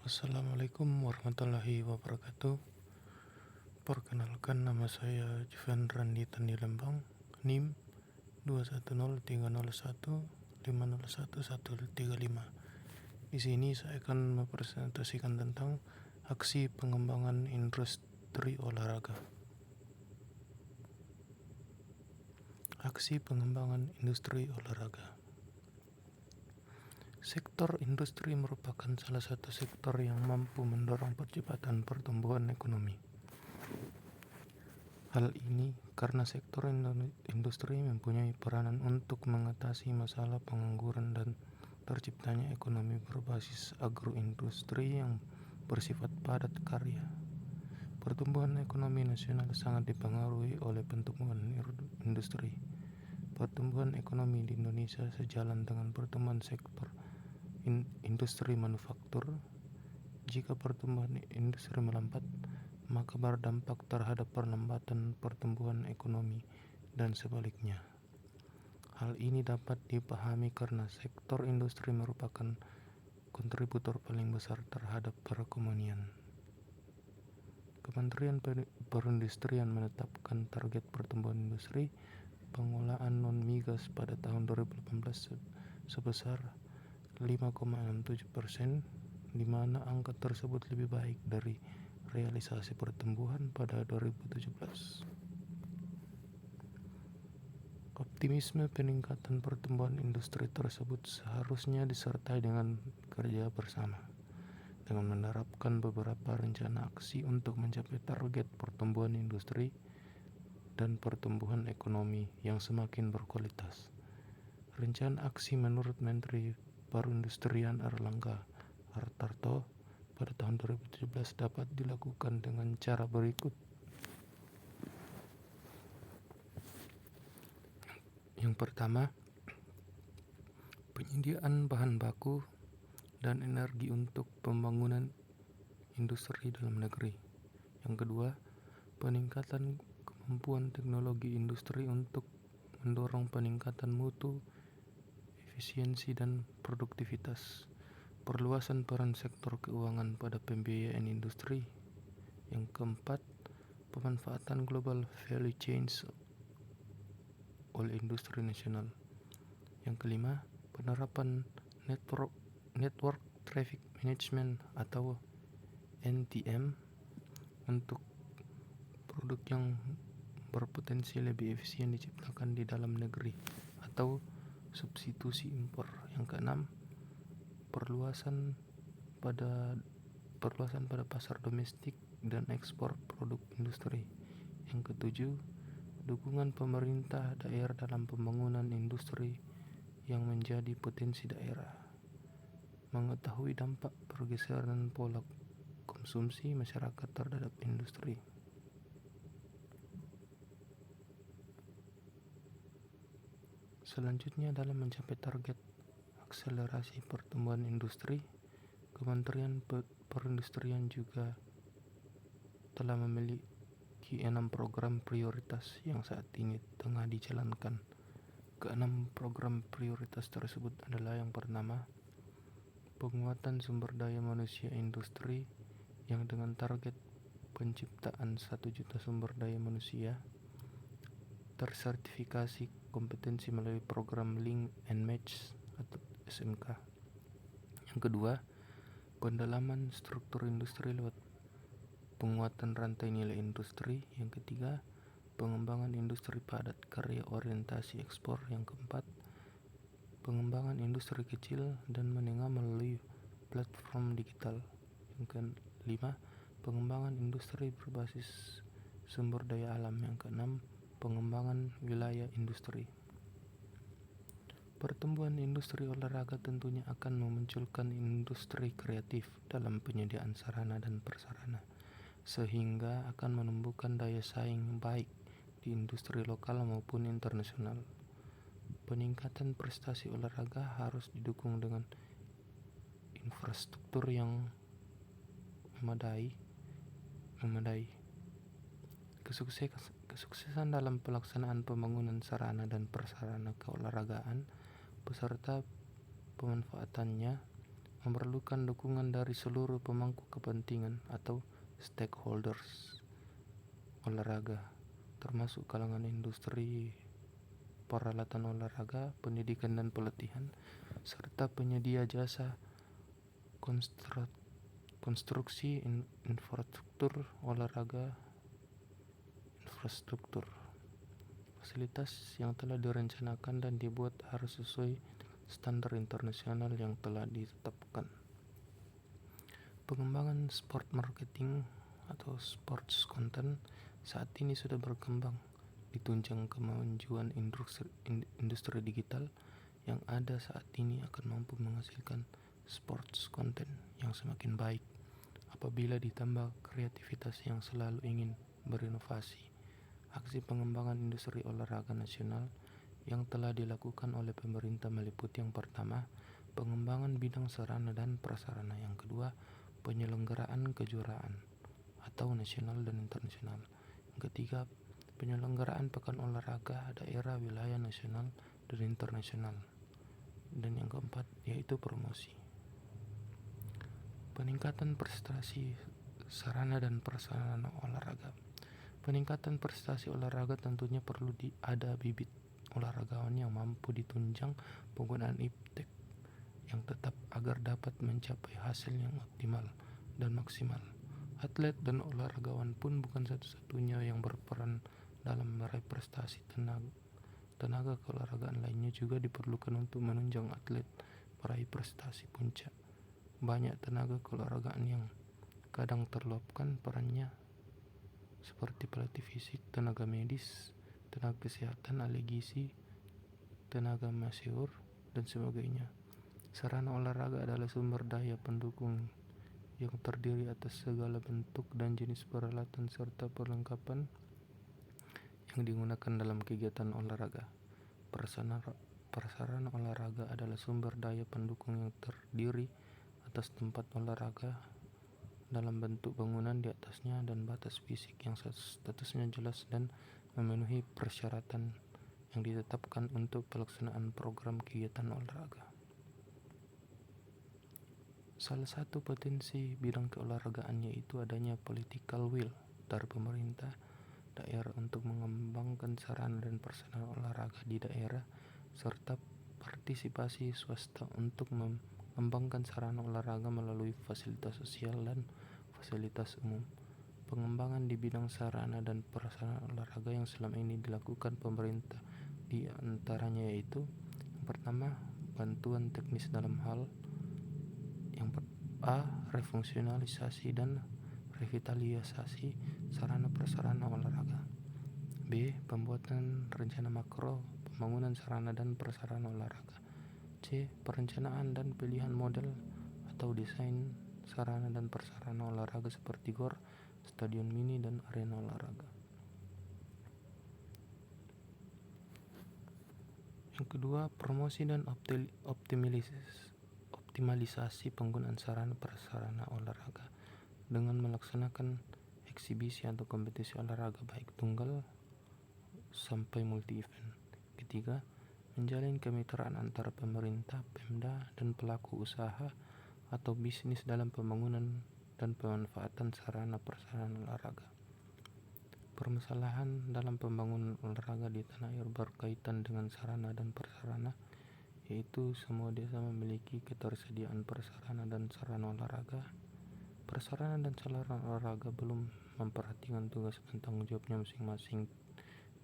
Assalamualaikum warahmatullahi wabarakatuh. Perkenalkan, nama saya Juven Randi Tandi Lembang, NIM 2103015011035. Di sini saya akan mempresentasikan tentang aksi pengembangan industri olahraga. Aksi pengembangan industri olahraga. Sektor industri merupakan salah satu sektor yang mampu mendorong percepatan pertumbuhan ekonomi. Hal ini karena sektor industri mempunyai peranan untuk mengatasi masalah pengangguran dan terciptanya ekonomi berbasis agroindustri yang bersifat padat karya. Pertumbuhan ekonomi nasional sangat dipengaruhi oleh pertumbuhan industri. Pertumbuhan ekonomi di Indonesia sejalan dengan pertumbuhan sektor industri manufaktur. Jika pertumbuhan industri melambat, maka berdampak terhadap perlambatan pertumbuhan ekonomi dan sebaliknya. Hal ini dapat dipahami karena sektor industri merupakan kontributor paling besar terhadap perekonomian. Kementerian Perindustrian menetapkan target pertumbuhan industri pengolahan non-migas pada tahun 2018 sebesar 5,67%, di mana angka tersebut lebih baik dari realisasi pertumbuhan pada 2017. Optimisme peningkatan pertumbuhan industri tersebut seharusnya disertai dengan kerja bersama, dengan menerapkan beberapa rencana aksi untuk mencapai target pertumbuhan industri dan pertumbuhan ekonomi yang semakin berkualitas. Rencana aksi menurut Menteri Perindustrian Erlangga Hartarto pada tahun 2017 dapat dilakukan dengan cara berikut. Yang pertama, penyediaan bahan baku dan energi untuk pembangunan industri dalam negeri. Yang kedua, peningkatan kemampuan teknologi industri untuk mendorong peningkatan mutu, efisiensi, dan produktivitas. Perluasan peran sektor keuangan pada pembiayaan industri. Yang keempat, pemanfaatan global value chains oleh industri nasional. Yang kelima, penerapan network traffic management atau NTM untuk produk yang berpotensi lebih efisien diciptakan di dalam negeri atau substitusi impor. Yang keenam, perluasan pada pasar domestik dan ekspor produk industri. Yang ketujuh, dukungan pemerintah daerah dalam pembangunan industri yang menjadi potensi daerah. Mengetahui dampak pergeseran pola konsumsi masyarakat terhadap industri. Selanjutnya, dalam mencapai target akselerasi pertumbuhan industri, Kementerian Perindustrian juga telah memiliki 6 program prioritas yang saat ini tengah dijalankan. Keenam program prioritas tersebut adalah: yang pertama, penguatan sumber daya manusia industri yang dengan target penciptaan 1 juta sumber daya manusia tersertifikasi kompetensi melalui program Link and Match atau SMK. Yang kedua, pendalaman struktur industri lewat penguatan rantai nilai industri. Yang ketiga, pengembangan industri padat karya orientasi ekspor. Yang keempat, pengembangan industri kecil dan menengah melalui platform digital. Yang kelima, pengembangan industri berbasis sumber daya alam. Yang keenam, pengembangan wilayah industri. Pertumbuhan industri olahraga tentunya akan memunculkan industri kreatif dalam penyediaan sarana dan prasarana, sehingga akan menumbuhkan daya saing baik di industri lokal maupun internasional. Peningkatan prestasi olahraga harus didukung dengan infrastruktur yang memadai. Kesuksesan dalam pelaksanaan pembangunan sarana dan prasarana keolahragaan beserta pemanfaatannya memerlukan dukungan dari seluruh pemangku kepentingan atau stakeholders olahraga, termasuk kalangan industri peralatan olahraga, pendidikan dan pelatihan, serta penyedia jasa konstruksi infrastruktur olahraga. Fasilitas yang telah direncanakan dan dibuat harus sesuai standar internasional yang telah ditetapkan. Pengembangan sport marketing atau sports content saat ini sudah berkembang, ditunjang kemajuan industri digital yang ada saat ini akan mampu menghasilkan sports content yang semakin baik apabila ditambah kreativitas yang selalu ingin berinovasi. Aksi pengembangan industri olahraga nasional yang telah dilakukan oleh pemerintah meliputi yang pertama, pengembangan bidang sarana dan prasarana. Yang kedua, penyelenggaraan kejuaraan atau nasional dan internasional. Yang ketiga, penyelenggaraan pekan olahraga daerah, wilayah, nasional, dan internasional. Dan yang keempat, yaitu promosi. Peningkatan prestasi sarana dan prasarana olahraga. Peningkatan prestasi olahraga tentunya perlu ada bibit olahragawan yang mampu ditunjang penggunaan iptek yang tetap agar dapat mencapai hasil yang optimal dan maksimal. Atlet dan olahragawan pun bukan satu-satunya yang berperan dalam meraih prestasi. Tenaga keolahragaan lainnya juga diperlukan untuk menunjang atlet meraih prestasi puncak. Banyak tenaga keolahragaan yang kadang terluapkan perannya, seperti pelatih fisik, tenaga medis, tenaga kesehatan, ahli gizi, tenaga masyhur, dan sebagainya. Sarana olahraga adalah sumber daya pendukung yang terdiri atas segala bentuk dan jenis peralatan serta perlengkapan yang digunakan dalam kegiatan olahraga. Prasarana olahraga adalah sumber daya pendukung yang terdiri atas tempat olahraga dalam bentuk bangunan di atasnya dan batas fisik yang statusnya jelas dan memenuhi persyaratan yang ditetapkan untuk pelaksanaan program kegiatan olahraga. Salah satu potensi bidang keolahragaan yaitu adanya political will dari pemerintah daerah untuk mengembangkan sarana dan prasarana olahraga di daerah, serta partisipasi swasta untuk mengembangkan sarana olahraga melalui fasilitas sosial dan fasilitas umum. Pengembangan di bidang sarana dan prasarana olahraga yang selama ini dilakukan pemerintah di antaranya yaitu yang pertama, bantuan teknis dalam hal yang refungsionalisasi dan revitalisasi sarana prasarana olahraga. B. Pembuatan rencana makro pembangunan sarana dan prasarana olahraga. C. Perencanaan dan pilihan model atau desain sarana dan prasarana olahraga seperti gor, stadion mini, dan arena olahraga. Yang kedua, promosi dan optimalisasi penggunaan sarana prasarana olahraga dengan melaksanakan eksibisi atau kompetisi olahraga baik tunggal sampai multi event. Ketiga, menjalin kemitraan antara pemerintah, Pemda, dan pelaku usaha atau bisnis dalam pembangunan dan pemanfaatan sarana prasarana olahraga. Permasalahan dalam pembangunan olahraga di tanah air berkaitan dengan sarana dan prasarana, yaitu semua desa memiliki ketersediaan prasarana dan sarana olahraga. Prasarana dan sarana olahraga belum memperhatikan tugas dan tanggung jawabnya masing-masing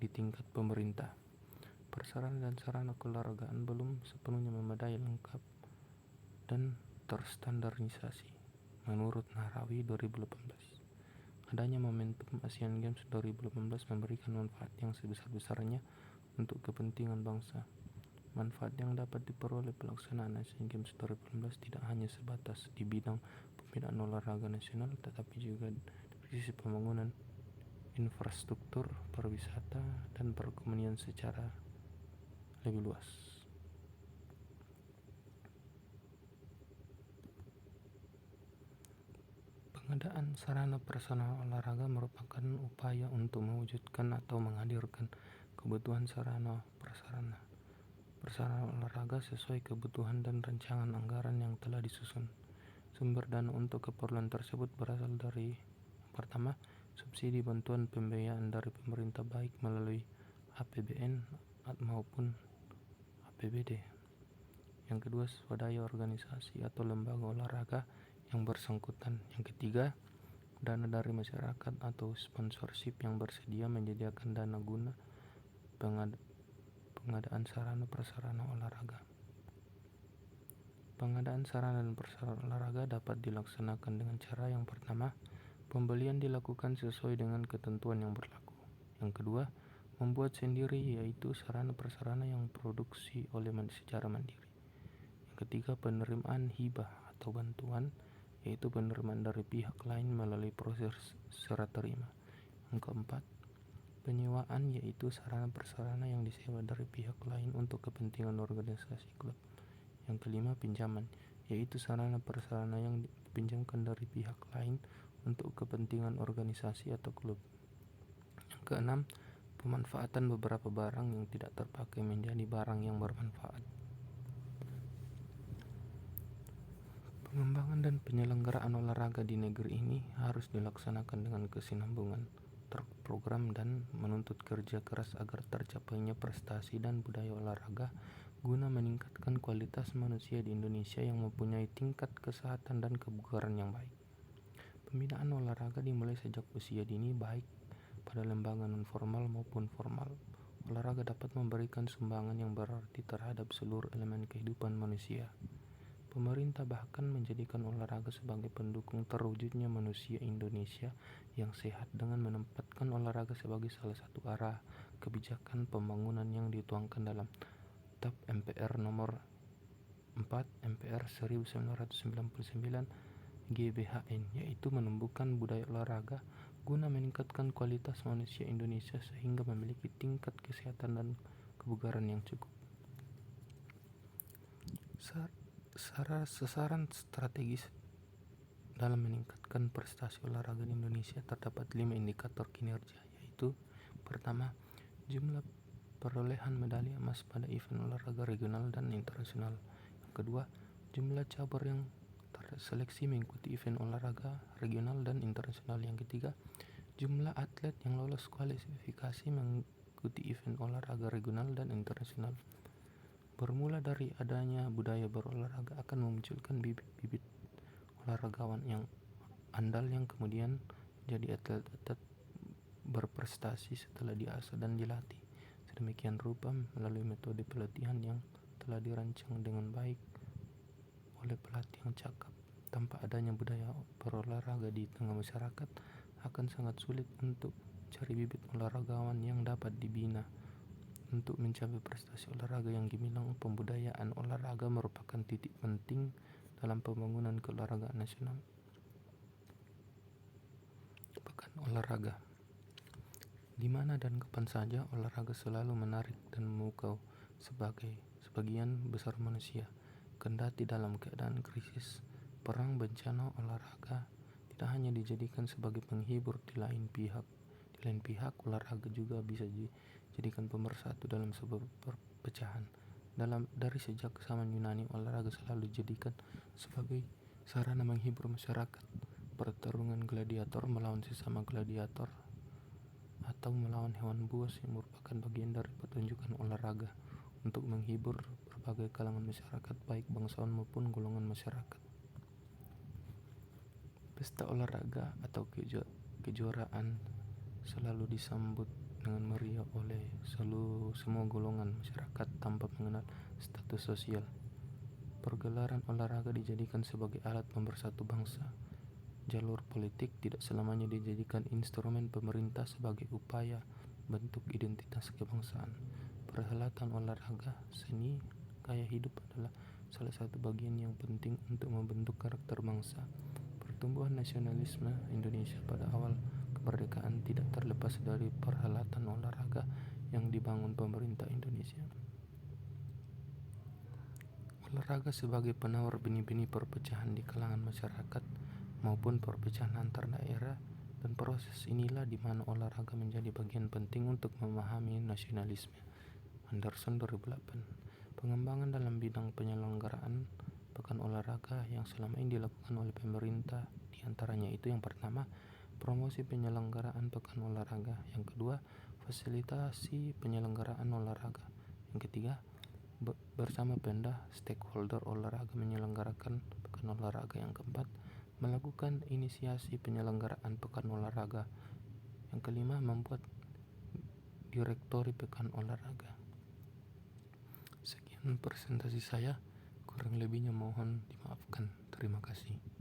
di tingkat pemerintah. Prasarana dan sarana keolahragaan belum sepenuhnya memadai, lengkap, dan terstandarisasi. Menurut Nahrawi 2018, adanya momentum Asian Games 2018 memberikan manfaat yang sebesar-besarnya untuk kepentingan bangsa. Manfaat yang dapat diperoleh pelaksanaan Asian Games 2018 tidak hanya sebatas di bidang pembinaan olahraga nasional, tetapi juga dari sisi pembangunan infrastruktur, pariwisata, dan perekonomian secara lebih luas. Pengadaan sarana prasarana olahraga merupakan upaya untuk mewujudkan atau menghadirkan kebutuhan sarana prasarana sarana olahraga sesuai kebutuhan dan rancangan anggaran yang telah disusun. Sumber dana untuk keperluan tersebut berasal dari pertama, subsidi bantuan pembiayaan dari pemerintah baik melalui APBN maupun APBD. Yang kedua, swadaya organisasi atau lembaga olahraga yang bersangkutan. Yang ketiga, dana dari masyarakat atau sponsorship yang bersedia menyediakan dana guna pengadaan sarana prasarana olahraga. Pengadaan sarana dan prasarana olahraga dapat dilaksanakan dengan cara yang pertama, pembelian dilakukan sesuai dengan ketentuan yang berlaku. Yang kedua, membuat sendiri, yaitu sarana prasarana yang produksi oleh secara mandiri. Yang ketiga, penerimaan hibah atau bantuan, yaitu penerimaan dari pihak lain melalui proses serah terima. Yang keempat, penyewaan, yaitu sarana prasarana yang disewa dari pihak lain untuk kepentingan organisasi klub. Yang kelima, pinjaman, yaitu sarana prasarana yang dipinjamkan dari pihak lain untuk kepentingan organisasi atau klub. Yang keenam, pemanfaatan beberapa barang yang tidak terpakai menjadi barang yang bermanfaat. Pengembangan dan penyelenggaraan olahraga di negeri ini harus dilaksanakan dengan kesinambungan terprogram dan menuntut kerja keras agar tercapainya prestasi dan budaya olahraga guna meningkatkan kualitas manusia di Indonesia yang mempunyai tingkat kesehatan dan kebugaran yang baik. Pembinaan olahraga dimulai sejak usia dini, baik pada lembaga non-formal maupun formal. Olahraga dapat memberikan sumbangan yang berarti terhadap seluruh elemen kehidupan manusia. Pemerintah bahkan menjadikan olahraga sebagai pendukung terwujudnya manusia Indonesia yang sehat dengan menempatkan olahraga sebagai salah satu arah kebijakan pembangunan yang dituangkan dalam TAP MPR nomor 4 MPR 1999 GBHN, yaitu menumbuhkan budaya olahraga guna meningkatkan kualitas manusia Indonesia sehingga memiliki tingkat kesehatan dan kebugaran yang cukup. Sasaran strategis dalam meningkatkan prestasi olahraga di Indonesia terdapat 5 indikator kinerja, yaitu pertama, jumlah perolehan medali emas pada event olahraga regional dan internasional. Yang kedua, jumlah cabur yang terseleksi mengikuti event olahraga regional dan internasional. Yang ketiga, jumlah atlet yang lolos kualifikasi mengikuti event olahraga regional dan internasional. Bermula dari adanya budaya berolahraga akan memunculkan bibit-bibit olahragawan yang andal yang kemudian jadi atlet-atlet berprestasi setelah diasah dan dilatih sedemikian rupa melalui metode pelatihan yang telah dirancang dengan baik oleh pelatih yang cakap. Tanpa adanya budaya berolahraga di tengah masyarakat, akan sangat sulit untuk cari bibit olahragawan yang dapat dibina. Untuk mencapai prestasi olahraga yang gemilang, pembudayaan olahraga merupakan titik penting dalam pembangunan keolahragaan nasional. Pekan olahraga. Di mana dan kapan saja olahraga selalu menarik dan memukau sebagian besar manusia. Kendati dalam keadaan krisis, perang, bencana, olahraga tidak hanya dijadikan sebagai penghibur. Di lain pihak, olahraga juga bisa dijadikan pemersatu dalam sebuah perpecahan. Dari sejak zaman Yunani, olahraga selalu dijadikan sebagai sarana menghibur masyarakat. Pertarungan gladiator melawan sesama gladiator atau melawan hewan buas yang merupakan bagian dari pertunjukan olahraga untuk menghibur berbagai kalangan masyarakat, baik bangsawan maupun golongan masyarakat. Pesta olahraga atau kejuaraan selalu disambut dengan meriah oleh semua golongan masyarakat tanpa mengenal status sosial. Pergelaran olahraga dijadikan sebagai alat pemersatu bangsa. Jalur politik tidak selamanya dijadikan instrumen pemerintah sebagai upaya bentuk identitas kebangsaan. Perhelatan olahraga, seni, gaya hidup adalah salah satu bagian yang penting untuk membentuk karakter bangsa. Pertumbuhan nasionalisme Indonesia pada awal kemerdekaan tidak terlepas dari perhelatan olahraga yang dibangun pemerintah Indonesia. Olahraga sebagai penawar benih-benih perpecahan di kalangan masyarakat maupun perpecahan antar daerah, dan proses inilah di mana olahraga menjadi bagian penting untuk memahami nasionalisme. Anderson 2008. Pengembangan dalam bidang penyelenggaraan pekan olahraga yang selama ini dilakukan oleh pemerintah, diantaranya itu yang pertama, promosi penyelenggaraan pekan olahraga. Yang kedua, fasilitasi penyelenggaraan olahraga. Yang ketiga, bersama Pemda, stakeholder olahraga menyelenggarakan pekan olahraga. Yang keempat, melakukan inisiasi penyelenggaraan pekan olahraga. Yang kelima, membuat direktori pekan olahraga. Sekian presentasi saya, kurang lebihnya mohon dimaafkan. Terima kasih.